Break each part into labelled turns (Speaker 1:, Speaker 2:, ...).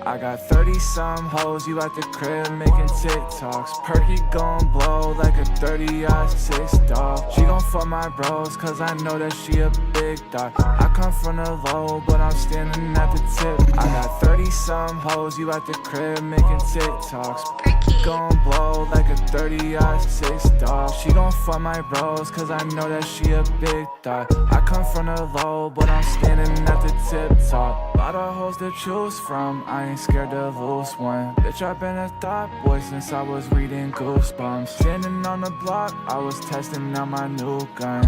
Speaker 1: I got 30-some hoes, you at the crib making TikToks. Perky gon' blow like a 30-06 dog. She gon' fuck my bros, cause I know that she a big dog. I come from the low, but I'm standing at the tip. I got 30-some hoes, you at the crib making TikToks. Perky gon' blow like a 30-06 dog. She gon' fuck my bros, cause I know that she a big dog. I come from the low, but I'm standing at the tip top. Lot of hoes to choose from, I ain't scared to lose one. Bitch, I've been a thought boy since I was reading Goosebumps. Standing on the block, I was testing out my new gun.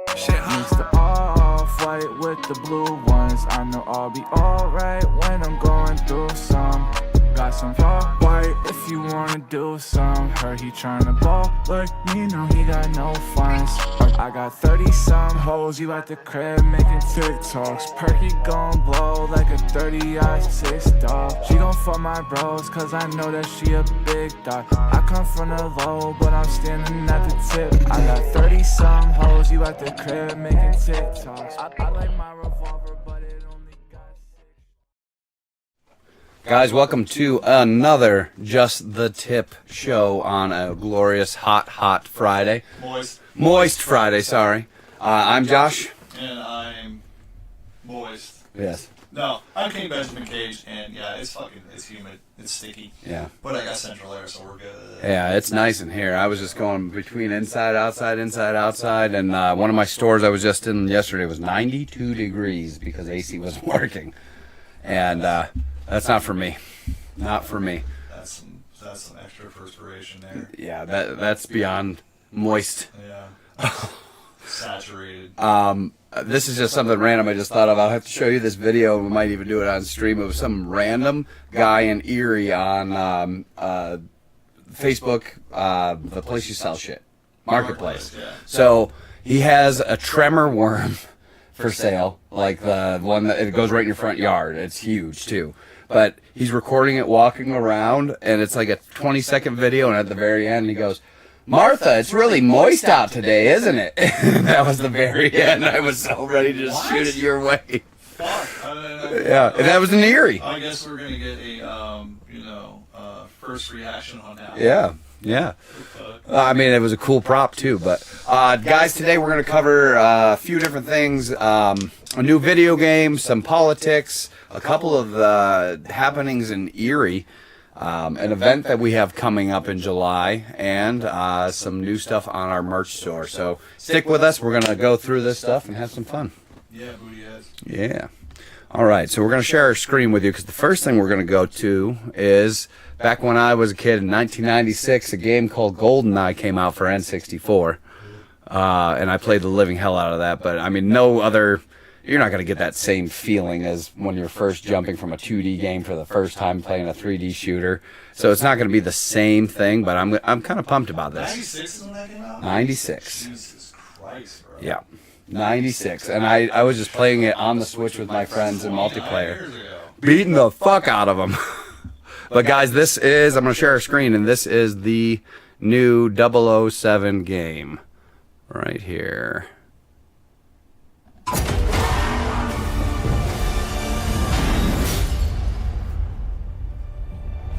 Speaker 1: Mix the off-white with the blue ones. I know I'll be alright when I'm going through some. Got some white if you wanna do some. Heard he tryna ball like me, no he got no funds. I got 30-some hoes, you at the crib making TikToks. Perky gon' blow like a 30-06 dog. She gon' fuck my bros, cause I know that she a big dog. I come from the low, but I'm standing at the tip. I got 30-some hoes, you at the crib making TikToks. I like my revolver, but it only got 6.
Speaker 2: Guys, welcome to another Just the Tip show on a glorious hot Friday. Moist Friday, sorry. I'm Josh.
Speaker 3: And I'm Moist.
Speaker 2: Yes.
Speaker 3: No, I'm King Benjamin Cage, and yeah, it's humid. It's sticky.
Speaker 2: Yeah.
Speaker 3: But I got central air, so we're good.
Speaker 2: Yeah, it's nice in here. I was just going between inside, outside, and one of my stores I was just in yesterday was 92 degrees because AC wasn't working. And that's not for me. Not for me.
Speaker 3: That's some extra perspiration there.
Speaker 2: Yeah, that's beyond moist.
Speaker 3: Yeah. Saturated.
Speaker 2: This is just something random I just thought of. I'll have to show you this video. We might even do it on stream of some random guy in Erie on Facebook, the place you sell shit, Marketplace.
Speaker 3: Yeah.
Speaker 2: So he has a tremor worm for sale, like the one that it goes right in your front yard. It's huge too. But he's recording it walking around, and it's like a 20-second video, and at the very end he goes, "Martha, it's really moist out today, isn't it?" That was the very end. I was so ready to just shoot it your way.
Speaker 3: Fuck.
Speaker 2: Yeah, and that was in Erie.
Speaker 3: I guess we're gonna get a first reaction on that.
Speaker 2: Yeah. I mean, it was a cool prop too. But guys, today we're gonna cover a few different things: a new video game, some politics, a couple of happenings in Erie. An event that we have coming up in July, and some new stuff on our merch store. So stick with us. We're going to go through this stuff and have some fun.
Speaker 3: Yeah, booty heads.
Speaker 2: Yeah. All right. So we're going to share our screen with you because the first thing we're going to go to is back when I was a kid in 1996, a game called GoldenEye came out for N64. And I played the living hell out of that. But, I mean, no other... You're not going to get that same feeling as when you're first jumping from a 2D game for the first time playing a 3D shooter. So it's not going to be the same thing, but I'm kind of pumped about this.
Speaker 3: 96 is when that came out?
Speaker 2: 96.
Speaker 3: Jesus Christ, bro.
Speaker 2: Yeah. 96. And I was just playing it on the Switch with my friends in
Speaker 3: 29
Speaker 2: multiplayer.
Speaker 3: years ago.
Speaker 2: Beating the fuck out of them. But guys, I'm going to share a screen, and this is the new 007 game. Right here.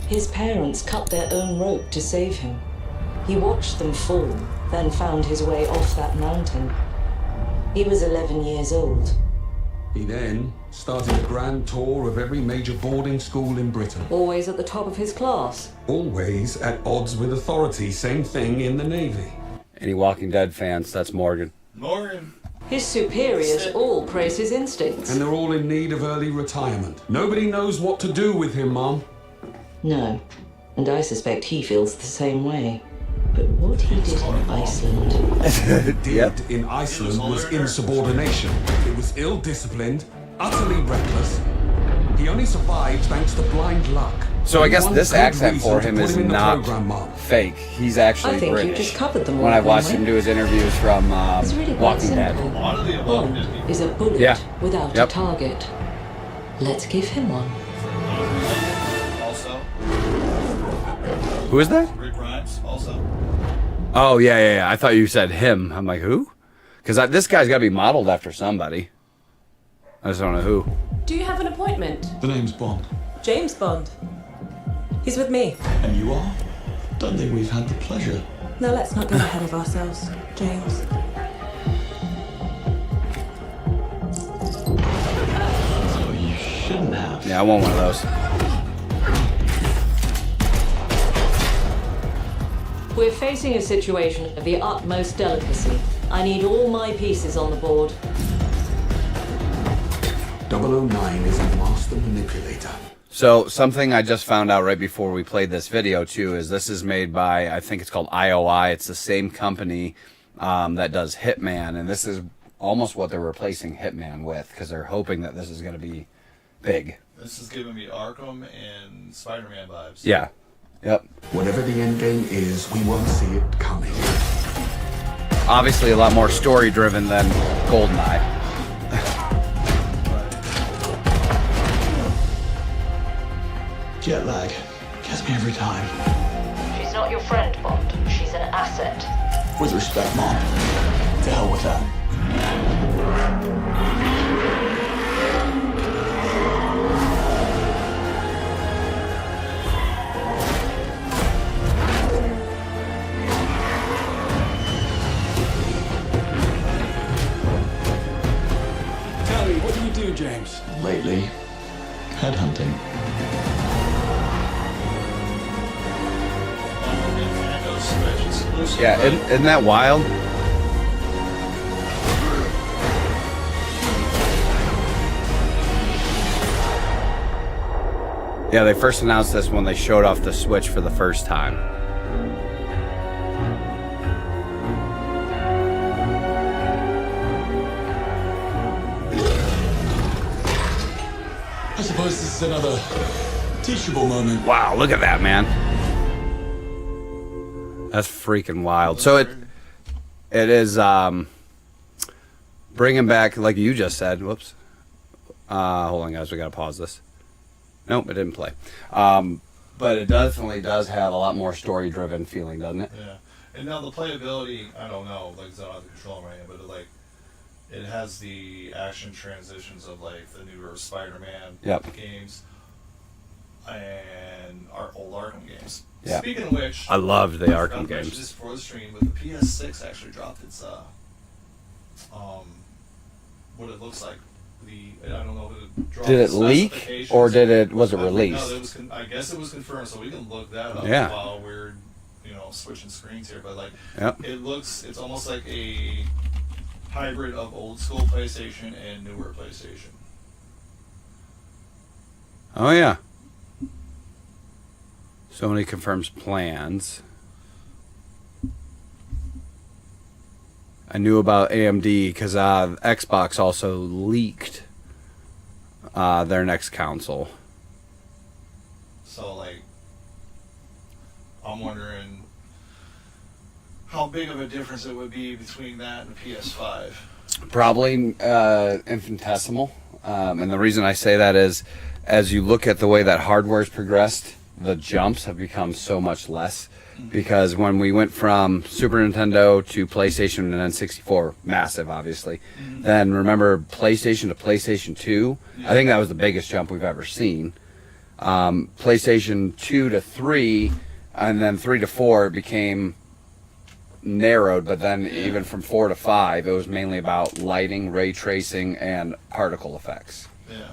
Speaker 4: His parents cut their own rope to save him. He watched them fall, then found his way off that mountain. He was 11 years old.
Speaker 5: He then started a grand tour of every major boarding school in Britain.
Speaker 4: Always at the top of his class.
Speaker 5: Always at odds with authority, same thing in the Navy.
Speaker 2: Any Walking Dead fans, that's Morgan.
Speaker 3: Morgan.
Speaker 4: His superiors all praise his instincts.
Speaker 5: And they're all in need of early retirement. Nobody knows what to do with him, Mom.
Speaker 4: No, and I suspect he feels the same way. But what he did in Iceland...
Speaker 5: Did in Iceland was insubordination. It was ill-disciplined, utterly reckless. He only survived thanks to blind luck.
Speaker 2: So I guess
Speaker 5: One
Speaker 2: this
Speaker 5: good
Speaker 2: accent
Speaker 5: reason
Speaker 2: for
Speaker 5: to
Speaker 2: him
Speaker 5: put
Speaker 2: is
Speaker 5: in the
Speaker 2: not
Speaker 5: program, Mom.
Speaker 2: fake. He's actually
Speaker 4: I think
Speaker 2: British.
Speaker 4: you just covered them all.
Speaker 2: When I watched
Speaker 4: haven't
Speaker 2: him
Speaker 4: we?
Speaker 2: do his interviews from
Speaker 4: It's really quite
Speaker 2: Walking Dead.
Speaker 4: simple.
Speaker 3: One of the
Speaker 4: Bond
Speaker 3: above.
Speaker 4: is a bullet
Speaker 2: Yeah.
Speaker 4: without
Speaker 2: Yep.
Speaker 4: a target. Let's give him one.
Speaker 3: Also,
Speaker 2: Who is that?
Speaker 3: Rick Grimes. Also,
Speaker 2: Oh, yeah. I thought you said him. I'm like, who? Because this guy's got to be modeled after somebody. I just don't know who.
Speaker 6: Do you have an appointment? appointment?
Speaker 7: The name's Bond.
Speaker 6: James Bond. He's with me.
Speaker 7: And you are? Don't think we've had the pleasure.
Speaker 6: Now let's not get ahead of ourselves, James.
Speaker 7: So you shouldn't have.
Speaker 2: Yeah, I want one of those.
Speaker 4: We're facing a situation of the utmost delicacy. I need all my pieces on the board.
Speaker 5: 009 is a master manipulator.
Speaker 2: So something I just found out right before we played this video too is this is made by, I think it's called IOI. It's the same company that does Hitman, and this is almost what they're replacing Hitman with because they're hoping that this is going to be big.
Speaker 3: This is giving me Arkham and Spider-Man vibes.
Speaker 2: Yeah. Yep.
Speaker 5: Whatever the end game is, we won't see it coming.
Speaker 2: Obviously a lot more story driven than GoldenEye.
Speaker 7: Jet lag. Gets me every time.
Speaker 4: She's not your friend, Bond. She's an asset.
Speaker 7: With respect, Mom. To hell with that.
Speaker 5: Tell me, what do you do, James?
Speaker 7: Lately, headhunting.
Speaker 3: Nintendo Switch exclusive.
Speaker 2: Yeah, isn't that wild? Yeah, they first announced this when they showed off the Switch for the first time.
Speaker 7: I suppose this is another teachable moment.
Speaker 2: Wow, look at that, man. That's freaking wild. So it is bringing back, like you just said. Whoops. Hold on, guys. We gotta pause this. Nope, it didn't play. But it definitely does have a lot more story-driven feeling, doesn't it?
Speaker 3: Yeah. And now the playability, I don't know, like, 'cause I don't have the control right now, but it has the action transitions of like the newer Spider-Man
Speaker 2: Yep.
Speaker 3: games and our old Arkham games.
Speaker 2: Yeah.
Speaker 3: Speaking of which,
Speaker 2: I loved the
Speaker 3: I forgot
Speaker 2: Arkham
Speaker 3: to mention
Speaker 2: games.
Speaker 3: this before the stream, but the PS6 actually dropped its what it looks like. I don't know if it dropped
Speaker 2: Did it
Speaker 3: the
Speaker 2: leak
Speaker 3: specifications.
Speaker 2: or was it
Speaker 3: No,
Speaker 2: released?
Speaker 3: it was I guess it was confirmed, so we can look that up
Speaker 2: Yeah.
Speaker 3: while we're switching screens here. But like,
Speaker 2: Yep.
Speaker 3: it's almost like a hybrid of old school PlayStation and newer PlayStation.
Speaker 2: Oh yeah. Sony confirms plans. I knew about AMD because Xbox also leaked their next console.
Speaker 3: So like, I'm wondering how big of a difference it would be between that and the PS5.
Speaker 2: Probably infinitesimal. And the reason I say that is, as you look at the way that hardware's progressed, the jumps have become so much less. Because when we went from Super Nintendo to PlayStation and N64, massive, obviously. Then remember PlayStation to PlayStation 2? I think that was the biggest jump we've ever seen. PlayStation 2 to 3, and then 3 to 4 became narrowed, but then even from 4 to 5, it was mainly about lighting, ray tracing, and particle effects.
Speaker 3: Yeah.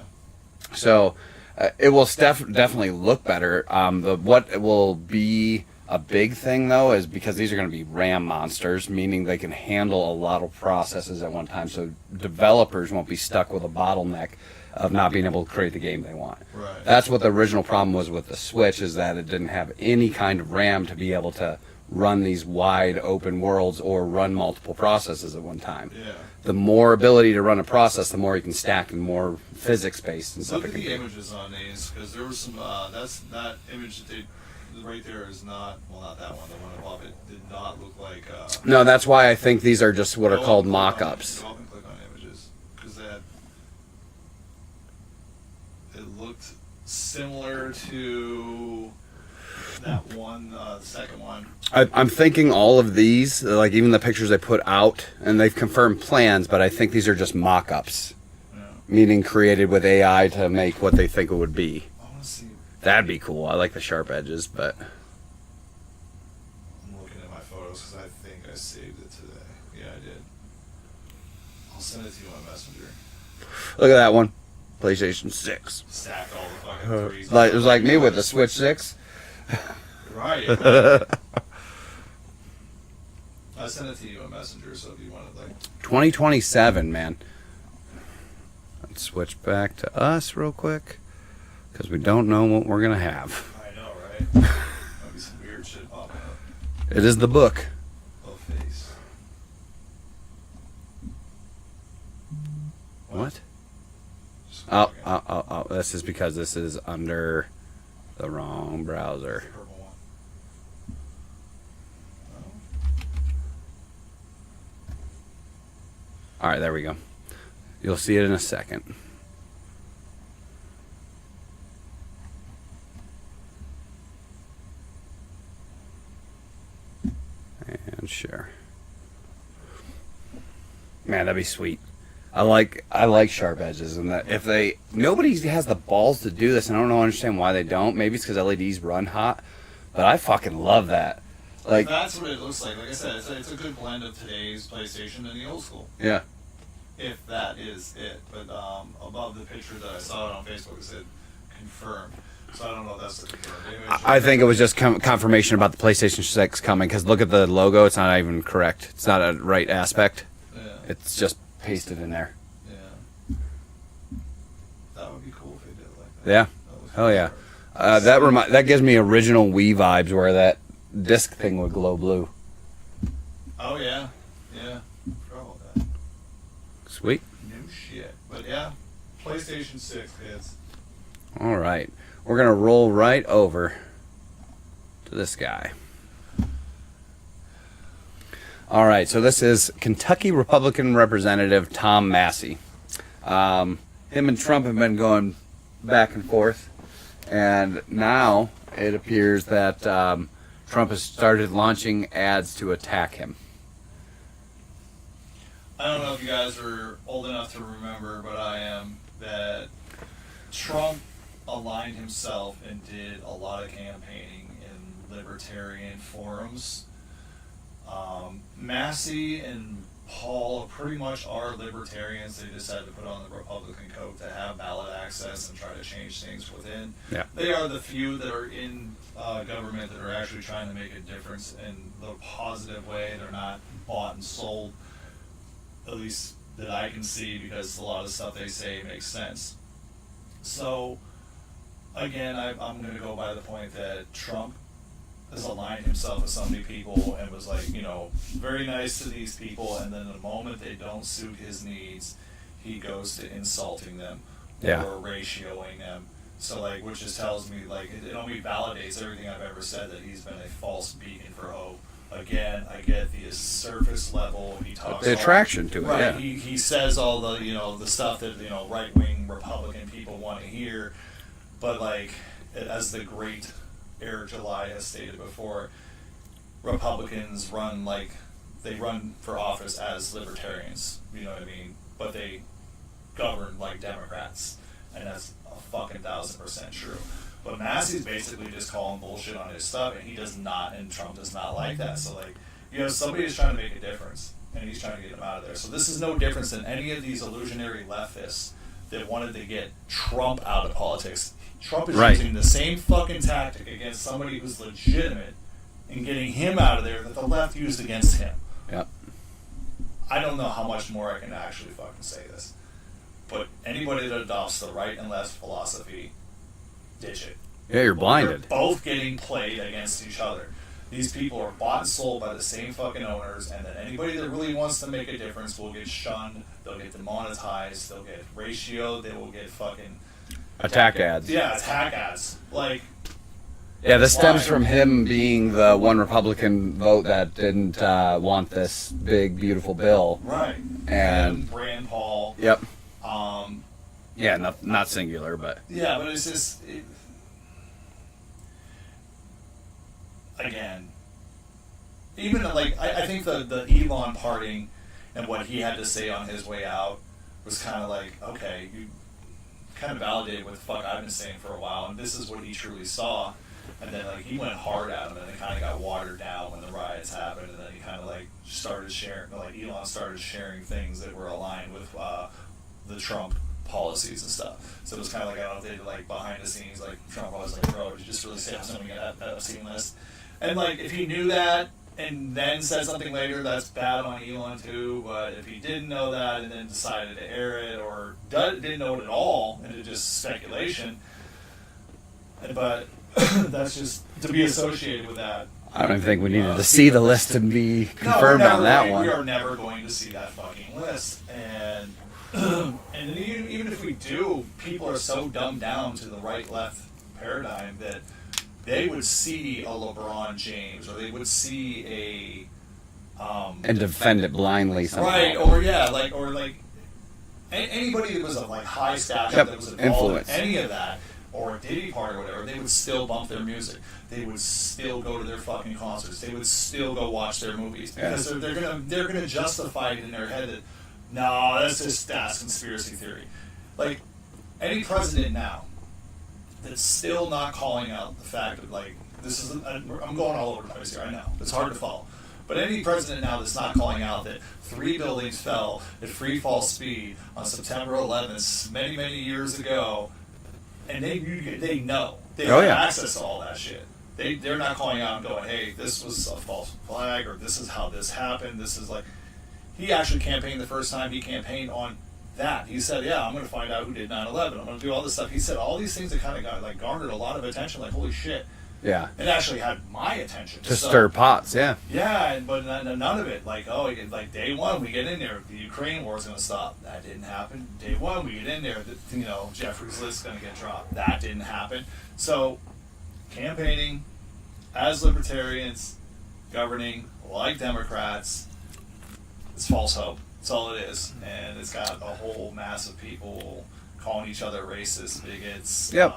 Speaker 2: So it will definitely look better. What will be a big thing, though, is because these are going to be RAM monsters, meaning they can handle a lot of processes at one time, so developers won't be stuck with a bottleneck of not being able to create the game they want.
Speaker 3: Right.
Speaker 2: That's what the original problem was with the Switch, is that it didn't have any kind of RAM to be able to run these wide open worlds or run multiple processes at one time.
Speaker 3: Yeah.
Speaker 2: The more ability to run a process, the more you can stack and more physics based and stuff.
Speaker 3: Look
Speaker 2: it
Speaker 3: at
Speaker 2: can
Speaker 3: the
Speaker 2: do.
Speaker 3: images on these, because there was some. That image that they right there is not. Well, not that one. The one above it did not look like.
Speaker 2: No, that's why I think these are just what are
Speaker 3: go
Speaker 2: called
Speaker 3: and click on
Speaker 2: mock-ups.
Speaker 3: Go up and click on images, because it looked similar to that one, the second one.
Speaker 2: I'm thinking all of these, like even the pictures they put out, and they've confirmed plans, but I think these are just mock-ups.
Speaker 3: Yeah.
Speaker 2: Meaning created with AI to make what they think it would be.
Speaker 3: I want to see.
Speaker 2: That'd be cool. I like the sharp edges, but
Speaker 3: I'm looking at my photos because I think I saved it today. Yeah, I did. I'll send it to you on Messenger.
Speaker 2: look at that one. PlayStation 6.
Speaker 3: Stack all the fucking threes.
Speaker 2: Like, it was like me with the Switch 6.
Speaker 3: Right. I sent it to you on Messenger, so if you wanted, like.
Speaker 2: 2027, man. Let's switch back to us real quick. Because we don't know what we're going to have.
Speaker 3: I know, right? Might be some weird shit popping up.
Speaker 2: It is the book.
Speaker 3: Oh, face.
Speaker 2: What?
Speaker 3: Just
Speaker 2: Oh,
Speaker 3: fucking-
Speaker 2: this is because this is under the wrong browser.
Speaker 3: The purple one. No?
Speaker 2: All right, there we go. You'll see it in a second. And share. Man, that'd be sweet. I like sharp edges, and that if nobody has the balls to do this, and I don't understand why they don't. Maybe it's because LEDs run hot, but I fucking love that. Like,
Speaker 3: That's what it looks like. Like I said, it's a good blend of today's PlayStation and the old school.
Speaker 2: yeah.
Speaker 3: If that is it. But above the picture that I saw on Facebook, it said confirmed. So I don't know if that's the confirmed image.
Speaker 2: I think it was just confirmation about the PlayStation 6 coming, because look at the logo, it's not even correct. It's not a right aspect.
Speaker 3: Yeah.
Speaker 2: It's just pasted in there.
Speaker 3: Yeah. That would be cool if they did it like that.
Speaker 2: Yeah.
Speaker 3: That would be
Speaker 2: Hell yeah.
Speaker 3: cool.
Speaker 2: That gives me original Wii vibes where that disc thing would glow blue.
Speaker 3: Oh, yeah. Yeah. Forgot about that.
Speaker 2: Sweet.
Speaker 3: New shit. But yeah, PlayStation 6, kids.
Speaker 2: All right. We're going to roll right over to this guy. All right. So this is Kentucky Republican Representative Tom Massey. Him and Trump have been going back and forth. And now it appears that Trump has started launching ads to attack him.
Speaker 3: I don't know if you guys are old enough to remember, but I am, that Trump aligned himself and did a lot of campaigning in libertarian forums. Massey and Paul pretty much are libertarians. They decided to put on the Republican coat to have ballot access and try to change things within.
Speaker 2: Yeah.
Speaker 3: They are the few that are in government that are actually trying to make a difference in the positive way. They're not bought and sold, at least that I can see, because a lot of the stuff they say makes sense. So, again, I'm going to go by the point that Trump has aligned himself with so many people and was like, you know, very nice to these people, and then the moment they don't suit his needs, he goes to insulting them
Speaker 2: Yeah.
Speaker 3: or ratioing them. So, like, which just tells me, like, it only validates everything I've ever said, that he's been a false beacon for hope. Again, I get the surface level. He talks
Speaker 2: The attraction to it,
Speaker 3: right.
Speaker 2: yeah.
Speaker 3: He says all the, you know, the stuff that, you know, right wing Republican people want to hear, but like, as the great Eric July has stated before, Republicans run for office as libertarians. You know what I mean? But they govern like Democrats, and that's a fucking 1,000% true. But Massey's basically just calling bullshit on his stuff, and he does not, and Trump does not like that. So, like, you know, somebody is trying to make a difference, and he's trying to get them out of there. So this is no difference than any of these illusionary leftists that wanted to get Trump out of politics. Trump is
Speaker 2: Right.
Speaker 3: using the same fucking tactic against somebody who's legitimate and getting him out of there that the left used against him.
Speaker 2: Yep.
Speaker 3: I don't know how much more I can actually fucking say this, but anybody that adopts the right and left philosophy, ditch it.
Speaker 2: Yeah, you're blinded.
Speaker 3: They're both getting played against each other. These people are bought and sold by the same fucking owners, and then anybody that really wants to make a difference will get shunned, they'll get demonetized, they'll get ratioed, they will get fucking...
Speaker 2: Attack ads.
Speaker 3: Yeah, attack ads. Like,
Speaker 2: Yeah, this stems
Speaker 3: Why?
Speaker 2: from him being the one Republican vote that didn't want this big, beautiful bill.
Speaker 3: right.
Speaker 2: And-
Speaker 3: Rand Paul.
Speaker 2: Yep.
Speaker 3: Um,
Speaker 2: Yeah, not singular, but
Speaker 3: yeah, but it's just... again, even like I think the Elon parting and what he had to say on his way out was kind of like, okay, you kind of validated what the fuck I've been saying for a while, and this is what he truly saw. And then like he went hard at him, and it kind of got watered down when the riots happened, and then he kind of like started sharing, like Elon started sharing things that were aligned with the Trump policies and stuff. So it was kind of like, I don't know if they did like behind the scenes, like Trump was like, bro, did you just really say something at Epstein list? And like if he knew that and then said something later, that's bad on Elon too. But if he didn't know that and then decided to air it, or didn't know it at all and it's just speculation, but that's just to be associated with that.
Speaker 2: I don't even think we needed to see the list to be confirmed on that one.
Speaker 3: We are never going to see that fucking list, and and even if we do, people are so dumbed down to the right-left paradigm that they would see a LeBron James, or they would see a
Speaker 2: and defend it blindly somehow.
Speaker 3: right, or anybody that was of like high stature that was involved
Speaker 2: Influence.
Speaker 3: in any of that, or a Diddy party or whatever, they would still bump their music. They would still go to their fucking concerts. They would still go watch their movies because they're gonna justify it in their head that no, that's conspiracy theory. Like any president now that's still not calling out the fact that like this is I'm going all over the place here. I know it's hard to follow. But any president now that's not calling out that 3 buildings fell at free fall speed on September 11th many, many years ago, and they know. They have access to all that shit. They're not calling out and going, hey, this was a false flag, or this is how this happened. This is like... He actually campaigned the first time. He campaigned on that. He said, yeah, I'm going to find out who did 9/11. I'm going to do all this stuff. He said all these things that kind of got like garnered a lot of attention, like, holy shit.
Speaker 2: Yeah.
Speaker 3: It actually had my attention.
Speaker 2: To stir pots, yeah.
Speaker 3: Yeah, but none of it. Like, like day one, we get in there, the Ukraine war is going to stop. That didn't happen. Day one, we get in there, Jeffrey's list is going to get dropped. That didn't happen. So, campaigning as libertarians, governing like Democrats, it's false hope. That's all it is. And it's got a whole mass of people calling each other racist, bigots.
Speaker 2: Yep.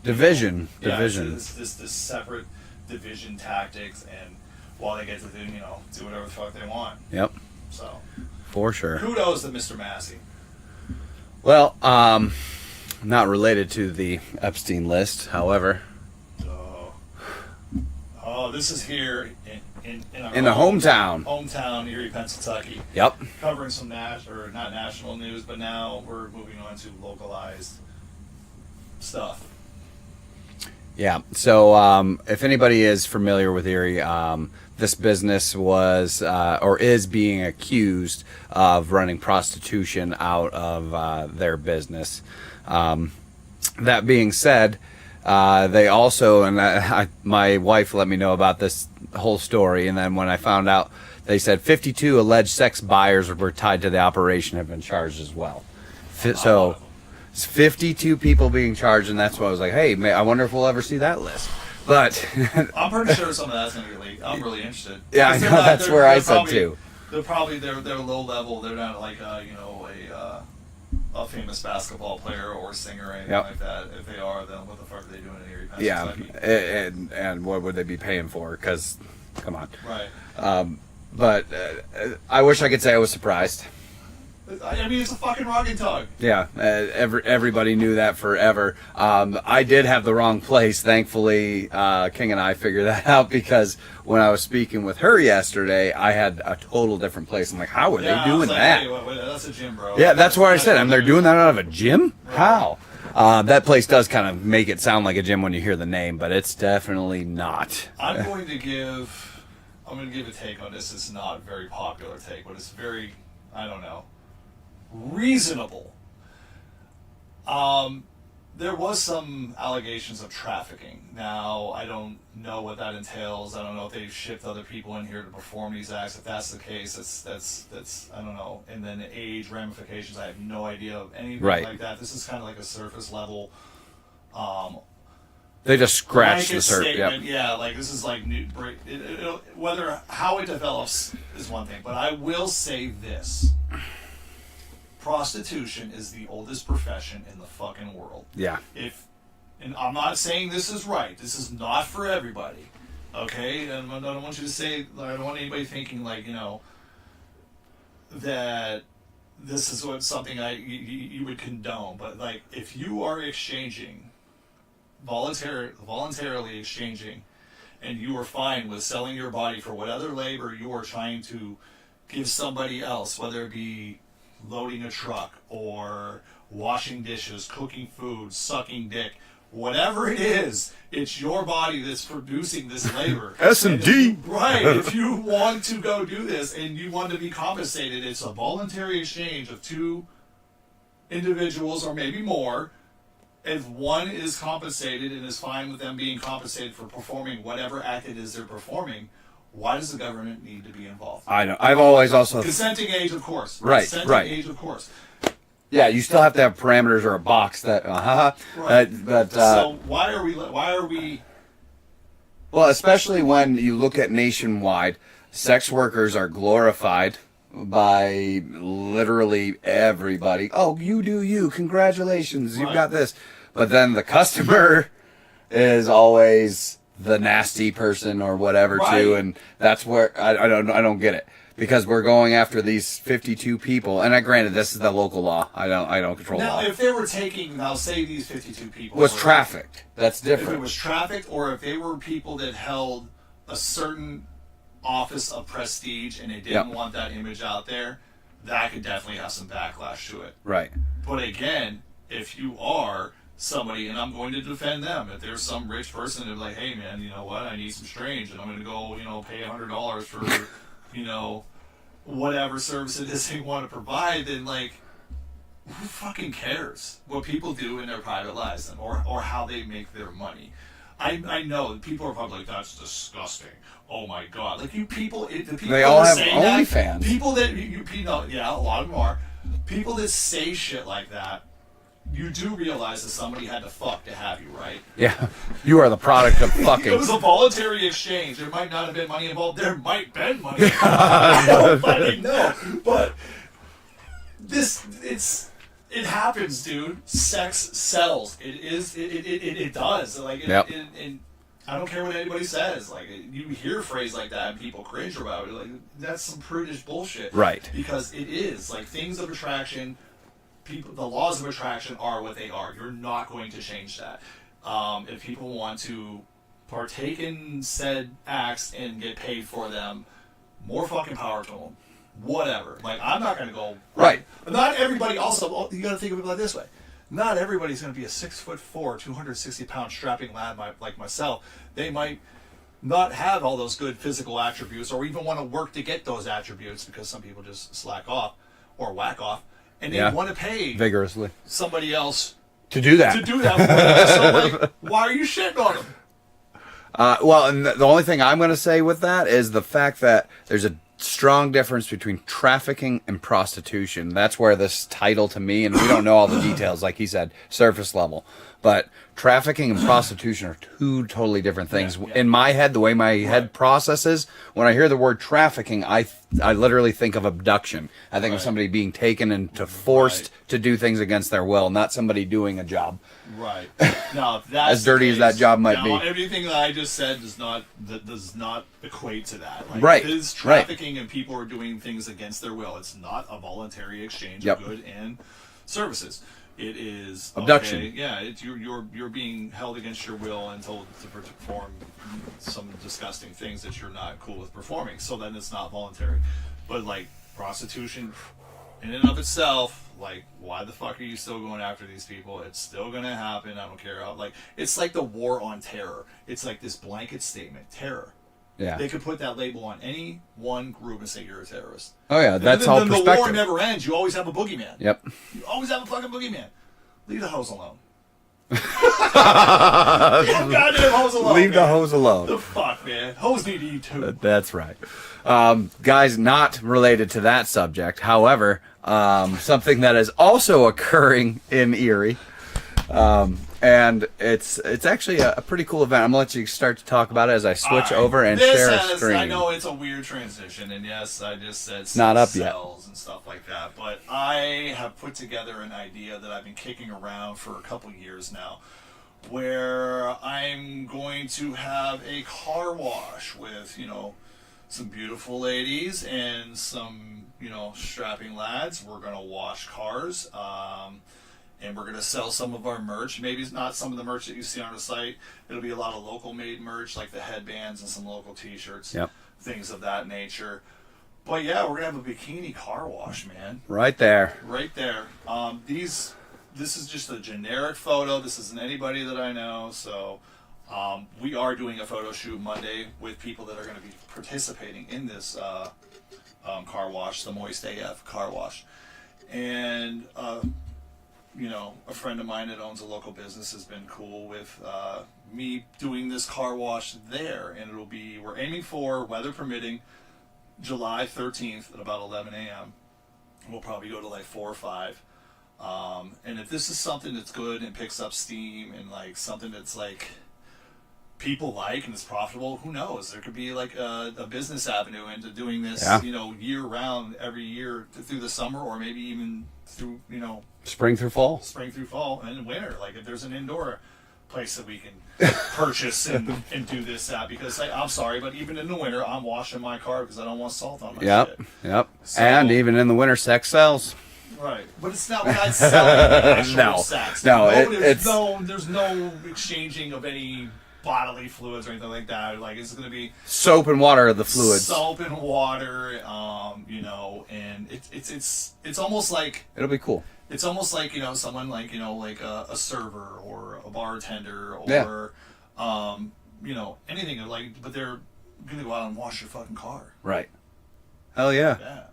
Speaker 2: Division.
Speaker 3: Yeah, it's this separate division tactics, and while they get to do whatever the fuck they want.
Speaker 2: Yep.
Speaker 3: So.
Speaker 2: For sure.
Speaker 3: Kudos to Mr. Massey.
Speaker 2: Well, not related to the Epstein list, however.
Speaker 3: Oh, this is here in our
Speaker 2: the
Speaker 3: hometown, Erie, Pennsylvania.
Speaker 2: Yep.
Speaker 3: Covering some not national news, but now we're moving on to localized stuff.
Speaker 2: Yeah. So, if anybody is familiar with Erie, this business was or is being accused of running prostitution out of their business. That being said, they also, and my wife let me know about this whole story, and then when I found out, they said 52 alleged sex buyers were tied to the operation have been charged as well. So, it's 52 people being charged, and that's why I was like, hey, I wonder if we'll ever see that list. But
Speaker 3: I'm pretty sure some of that's going to get leaked. I'm really interested.
Speaker 2: Yeah, I know, that's where I said too.
Speaker 3: They're probably they're low level. They're not like a famous basketball player or singer or anything like that. If they are, then what the fuck are they doing in Erie, Pennsylvania?
Speaker 2: Yeah, and what would they be paying for? Because, come on.
Speaker 3: Right.
Speaker 2: But I wish I could say I was surprised.
Speaker 3: I mean, it's a fucking rocket tug.
Speaker 2: Yeah, everybody knew that forever. I did have the wrong place. Thankfully, King and I figured that out, because when I was speaking with her yesterday, I had a total different place. I'm like, how are they doing that?
Speaker 3: Hey, wait, that's a gym, bro.
Speaker 2: Yeah, that's where I said, they're doing that out of a gym? Right. How? That place does kind of make it sound like a gym when you hear the name, but it's definitely not.
Speaker 3: I'm going to give a take on this. It's not a very popular take, but it's very, I don't know, reasonable. There was some allegations of trafficking. Now, I don't know what that entails. I don't know if they've shipped other people in here to perform these acts. If that's the case, that's I don't know. And then the age ramifications, I have no idea of anything like that. This is kind of like a surface level.
Speaker 2: They just scratched the surface. Yep.
Speaker 3: Yeah, like this is like new. How it develops is one thing, but I will say this. Prostitution is the oldest profession in the fucking world.
Speaker 2: Yeah.
Speaker 3: And I'm not saying this is right. This is not for everybody. Okay? And I don't want you to say, I don't want anybody thinking like, that this is something you would condone, but like if you are exchanging, voluntarily exchanging, and you are fine with selling your body for whatever labor you are trying to give somebody else, whether it be loading a truck or washing dishes, cooking food, sucking dick, whatever it is, it's your body that's producing this labor.
Speaker 2: S&D.
Speaker 3: Right. If you want to go do this and you want to be compensated, it's a voluntary exchange of two individuals or maybe more. If one is compensated and is fine with them being compensated for performing whatever act it is they're performing, why does the government need to be involved?
Speaker 2: I know. I've always also
Speaker 3: Consenting age, of course.
Speaker 2: Right,
Speaker 3: Consenting
Speaker 2: right.
Speaker 3: age, of course.
Speaker 2: Yeah, you still have to have parameters or a box that.
Speaker 3: Right.
Speaker 2: But
Speaker 3: so why are we?
Speaker 2: well, especially when you look at nationwide, sex workers are glorified by literally everybody. Oh, you do you. Congratulations, you've got this. But then the customer is always the nasty person or whatever too, and that's where I don't get it. Because we're going after these 52 people, and granted, this is the local law. I don't control
Speaker 3: Now,
Speaker 2: law.
Speaker 3: if they were taking, now say these 52 people
Speaker 2: Was
Speaker 3: were-
Speaker 2: trafficked. That's
Speaker 3: If it
Speaker 2: different.
Speaker 3: was trafficked, or if they were people that held a certain office of prestige and they didn't want that image out there, that could definitely have some backlash to it.
Speaker 2: Right.
Speaker 3: But again, if you are somebody, and I'm going to defend them, if there's some rich person that's like, hey man, you know what, I need some strange, and I'm going to go, pay $100 for, whatever service it is they want to provide, then like, who fucking cares what people do in their private lives then, or how they make their money? I know people are probably like, that's disgusting. Oh my god! Like the people
Speaker 2: They all
Speaker 3: that
Speaker 2: have
Speaker 3: say that,
Speaker 2: OnlyFans.
Speaker 3: People that yeah, a lot of them are. People that say shit like that, you do realize that somebody had to fuck to have you, right?
Speaker 2: Yeah. You are the product of
Speaker 3: It
Speaker 2: fucking.
Speaker 3: was a voluntary exchange. There might not have been money involved. There might have been money involved. I don't fucking know. But it happens, dude. Sex sells. It does. Like,
Speaker 2: Yep.
Speaker 3: and I don't care what anybody says. Like, you hear a phrase like that and people cringe about it. Like, that's some prudish bullshit.
Speaker 2: Right.
Speaker 3: Because it is. Like, things of attraction, the laws of attraction are what they are. You're not going to change that. If people want to partake in said acts and get paid for them, more fucking power to them. Whatever. Like, I'm not going to go.
Speaker 2: Right.
Speaker 3: Not everybody. Also, you got to think of it like this way. Not everybody's going to be a 6'4", 260-pound strapping lad like myself. They might not have all those good physical attributes, or even want to work to get those attributes, because some people just slack off or whack off, and they want to pay
Speaker 2: Vigorously.
Speaker 3: somebody else
Speaker 2: To do that.
Speaker 3: to do that for them. So, like, why are you shitting on them?
Speaker 2: Well, and the only thing I'm going to say with that is the fact that there's a strong difference between trafficking and prostitution. That's where this title, to me, and we don't know all the details, like he said, surface level. But trafficking and prostitution are two totally different things.
Speaker 3: Yeah.
Speaker 2: In my head, the way my head processes, when I hear the word trafficking, I literally think of abduction. I think of somebody being taken and forced to do things against their will, not somebody doing a job.
Speaker 3: Right. Now, if that's
Speaker 2: As dirty as that job might be.
Speaker 3: everything that I just said does not equate to that. Like,
Speaker 2: Right.
Speaker 3: It is trafficking, and people are doing things against their will. It's not a voluntary exchange of good and services. It is
Speaker 2: abduction.
Speaker 3: Okay, yeah, it's you're being held against your will and told to perform some disgusting things that you're not cool with performing. So then it's not voluntary. But like prostitution, in and of itself, like, why the fuck are you still going after these people? It's still gonna happen. I don't care how. Like, it's like the war on terror. It's like this blanket statement: terror.
Speaker 2: Yeah.
Speaker 3: They could put that label on any one group and say you're a terrorist.
Speaker 2: Oh, yeah, that's
Speaker 3: and
Speaker 2: all
Speaker 3: then the war
Speaker 2: perspective.
Speaker 3: never ends. You always have a boogeyman.
Speaker 2: Yep.
Speaker 3: You always have a fucking boogeyman. Leave the hose alone. Leave the goddamn hose alone.
Speaker 2: Leave the
Speaker 3: man.
Speaker 2: hose alone.
Speaker 3: The fuck, man. Hose need to eat too.
Speaker 2: That's right. Guys, not related to that subject. However, something that is also occurring in Erie, and it's actually a pretty cool event. I'm going to let you start to talk about it as I switch over and share a screen.
Speaker 3: I know it's a weird transition, and yes, I just said
Speaker 2: not up yet.
Speaker 3: cells and stuff like that, but I have put together an idea that I've been kicking around for a couple years now, where I'm going to have a car wash with, some beautiful ladies and some, you know, strapping lads. We're going to wash cars. And we're going to sell some of our merch. Maybe it's not some of the merch that you see on the site. It'll be a lot of local made merch, like the headbands and some local t-shirts,
Speaker 2: Yep.
Speaker 3: things of that nature. But yeah, we're going to have a bikini car wash, man.
Speaker 2: Right there.
Speaker 3: Right there. This is just a generic photo. This isn't anybody that I know. So we are doing a photo shoot Monday with people that are going to be participating in this car wash, the Moist AF car wash. And you know, a friend of mine that owns a local business has been cool with me doing this car wash there, and we're aiming for, weather permitting, July 13th at about 11 a.m. We'll probably go to like 4 or 5. And if this is something that's good and picks up steam and like something that's like people like and it's profitable, who knows? There could be like a business avenue into doing this, you know, year round, every year through the summer, or maybe even through, you know,
Speaker 2: Spring through fall.
Speaker 3: spring through fall and winter. Like if there's an indoor place that we can purchase and do this at, because I'm sorry, but even in the winter, I'm washing my car because I don't want salt on my
Speaker 2: Yep.
Speaker 3: shit.
Speaker 2: Yep.
Speaker 3: So-
Speaker 2: And even in the winter, sex sells.
Speaker 3: Right, but it's not. We're not selling actual
Speaker 2: No.
Speaker 3: sex.
Speaker 2: No,
Speaker 3: There's no exchanging of any bodily fluids or anything like that. Like it's going to be
Speaker 2: Soap and water are the fluids.
Speaker 3: soap and water. You know, and it's almost like.
Speaker 2: It'll be cool.
Speaker 3: It's almost like, you know, someone like, you know, like a server or a bartender or, you know, anything like, but they're going to go out and wash your fucking car.
Speaker 2: Right. Hell yeah.
Speaker 3: Yeah,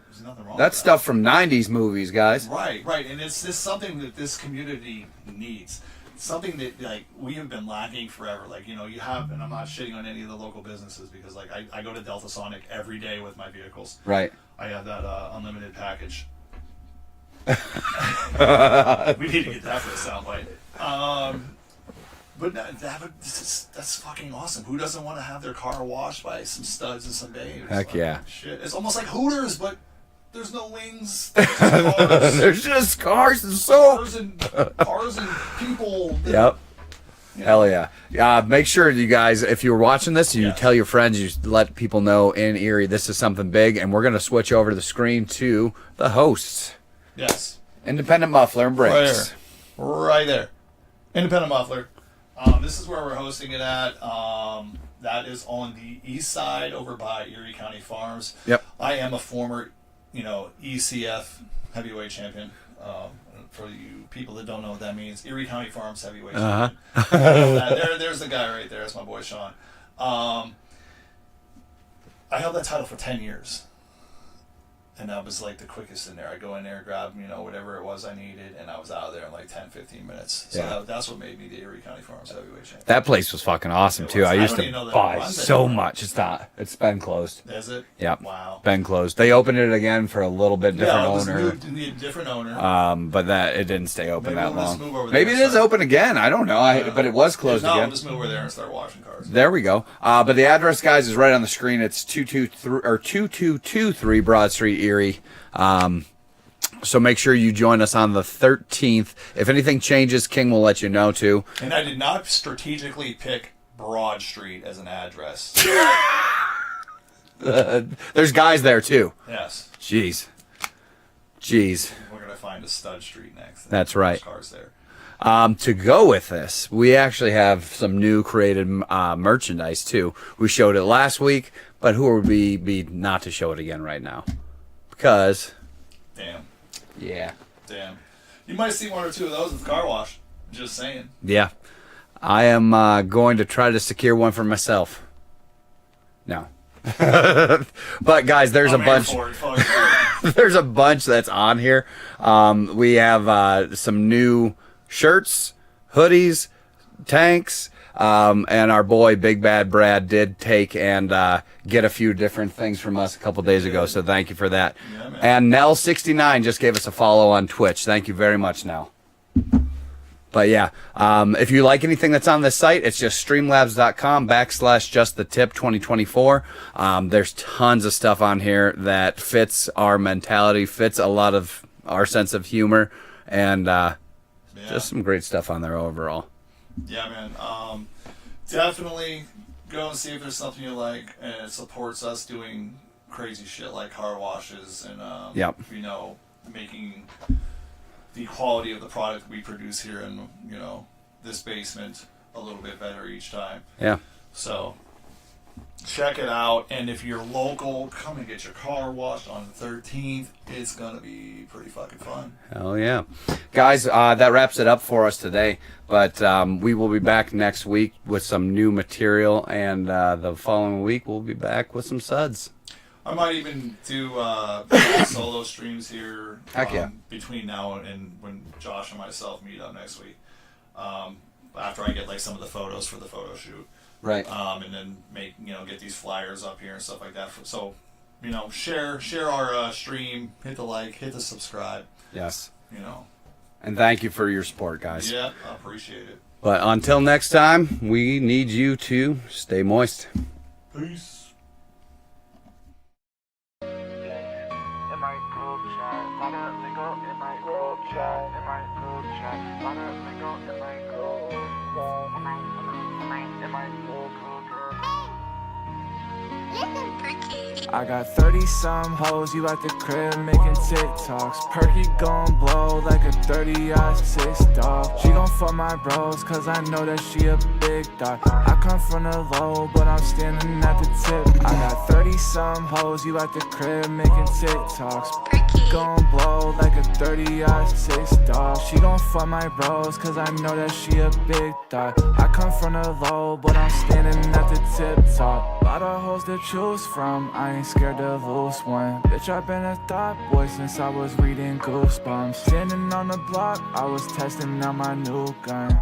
Speaker 3: there's nothing wrong
Speaker 2: That's
Speaker 3: with
Speaker 2: stuff from 90s movies, guys.
Speaker 3: that. Right, and it's just something that this community needs. Something that, like, we have been lacking forever. Like, you know, you have, and I'm not shitting on any of the local businesses because, like, I go to Delta Sonic every day with my vehicles.
Speaker 2: Right.
Speaker 3: I have that unlimited package. We need to get that for the soundbite. But that's fucking awesome. Who doesn't want to have their car washed by some studs and some babes?
Speaker 2: Heck
Speaker 3: Like,
Speaker 2: yeah.
Speaker 3: Shit. It's almost like Hooters, but there's no wings. There's just cars.
Speaker 2: There's just cars and soap.
Speaker 3: Cars and people. that-
Speaker 2: Yep. Hell yeah. Make sure you guys, if you're watching this, you tell your friends, you let people know in Erie this is something big, and we're going to switch over to the screen to the hosts.
Speaker 3: Yes.
Speaker 2: Independent Muffler and Brakes.
Speaker 3: Right there. Independent Muffler. This is where we're hosting it at. That is on the east side over by Erie County Farms.
Speaker 2: Yep.
Speaker 3: I am a former, you know, ECF heavyweight champion. For you people that don't know what that means, Erie County Farms heavyweight champion. There's the guy right there. That's my boy Sean. I held that title for 10 years. And that was like the quickest in there. I go in there, grab, you know, whatever it was I needed, and I was out of there in like 10, 15 minutes. So
Speaker 2: Yeah.
Speaker 3: that's what made me the Erie County Farms heavyweight champion.
Speaker 2: That place was fucking awesome,
Speaker 3: It
Speaker 2: too.
Speaker 3: was.
Speaker 2: I
Speaker 3: I
Speaker 2: used
Speaker 3: don't even know
Speaker 2: to
Speaker 3: that it
Speaker 2: buy
Speaker 3: runs
Speaker 2: so
Speaker 3: anymore.
Speaker 2: much. It's been closed.
Speaker 3: Is it?
Speaker 2: Yep.
Speaker 3: Wow.
Speaker 2: Been closed. They opened it again for a little bit different
Speaker 3: yeah, it was
Speaker 2: owner.
Speaker 3: moved to a different owner.
Speaker 2: But that it didn't stay open
Speaker 3: Maybe
Speaker 2: that
Speaker 3: we'll just
Speaker 2: long.
Speaker 3: move over
Speaker 2: Maybe it
Speaker 3: there,
Speaker 2: is
Speaker 3: so-
Speaker 2: open again. I don't know. But it was closed
Speaker 3: no,
Speaker 2: again.
Speaker 3: We'll just move over there and start washing cars.
Speaker 2: There we go. But the address, guys, is right on the screen. It's 2223 Broad Street, Erie. So make sure you join us on the 13th. If anything changes, King will let you know too.
Speaker 3: And I did not strategically pick Broad Street as an address.
Speaker 2: There's guys there too.
Speaker 3: Yes.
Speaker 2: Jeez.
Speaker 3: We're going to find a Stud Street next.
Speaker 2: That's right.
Speaker 3: There's cars there.
Speaker 2: To go with this, we actually have some new created merchandise too. We showed it last week, but who would we be not to show it again right now? Because,
Speaker 3: Damn.
Speaker 2: yeah.
Speaker 3: You might see one or two of those at the car wash. Just saying.
Speaker 2: Yeah. I am going to try to secure one for myself. No. But guys, there's
Speaker 3: I'm
Speaker 2: a
Speaker 3: here
Speaker 2: bunch.
Speaker 3: for it. Fuck it.
Speaker 2: There's a bunch that's on here. We have some new shirts, hoodies, tanks, and our boy Big Bad Brad did take and get a few different things from us a couple days ago. So thank you for that.
Speaker 3: Yeah, man.
Speaker 2: And Nell69 just gave us a follow on Twitch. Thank you very much, Nell. But yeah, if you like anything that's on this site, it's just streamlabs.com/justthetip2024. There's tons of stuff on here that fits our mentality, fits a lot of our sense of humor, and just some great stuff on there overall.
Speaker 3: Yeah, man. Definitely go and see if there's something you like, and it supports us doing crazy shit like car washes and
Speaker 2: Yep.
Speaker 3: you know, making the quality of the product we produce here in, you know, this basement a little bit better each time.
Speaker 2: Yeah.
Speaker 3: So check it out, and if you're local, come and get your car washed on the 13th. It's gonna be pretty fucking fun.
Speaker 2: Hell yeah. Guys, that wraps it up for us today. But we will be back next week with some new material, and the following week we'll be back with some suds.
Speaker 3: I might even do solo streams here.
Speaker 2: Heck yeah.
Speaker 3: Between now and when Josh and myself meet up next week. After I get like some of the photos for the photo shoot.
Speaker 2: Right.
Speaker 3: And then get these flyers up here and stuff like that. So, share our stream, hit the like, hit the subscribe.
Speaker 2: Yes.
Speaker 3: You know.
Speaker 2: And thank you for your support, guys.
Speaker 3: Yeah, I appreciate it.
Speaker 2: But until next time, we need you to stay moist.
Speaker 3: Peace.
Speaker 1: I got 30-some hoes, you at the crib making TikToks. Perky gon' blow like a 30-6 dog. She gon' fuck my bros, cause I know that she a big dog. I come from the low, but I'm standing at the tip. I got 30-some hoes, you at the crib making TikToks. Perky gon' blow like a 30-6 dog. She gon' fuck my bros, cause I know that she a big dog. I come from the low, but I'm standing at the tip top. Lot of hoes to choose from, I ain't scared to lose one. Bitch, I've been a thought boy since I was reading Goosebumps. Standing on the block, I was testing out my new gun.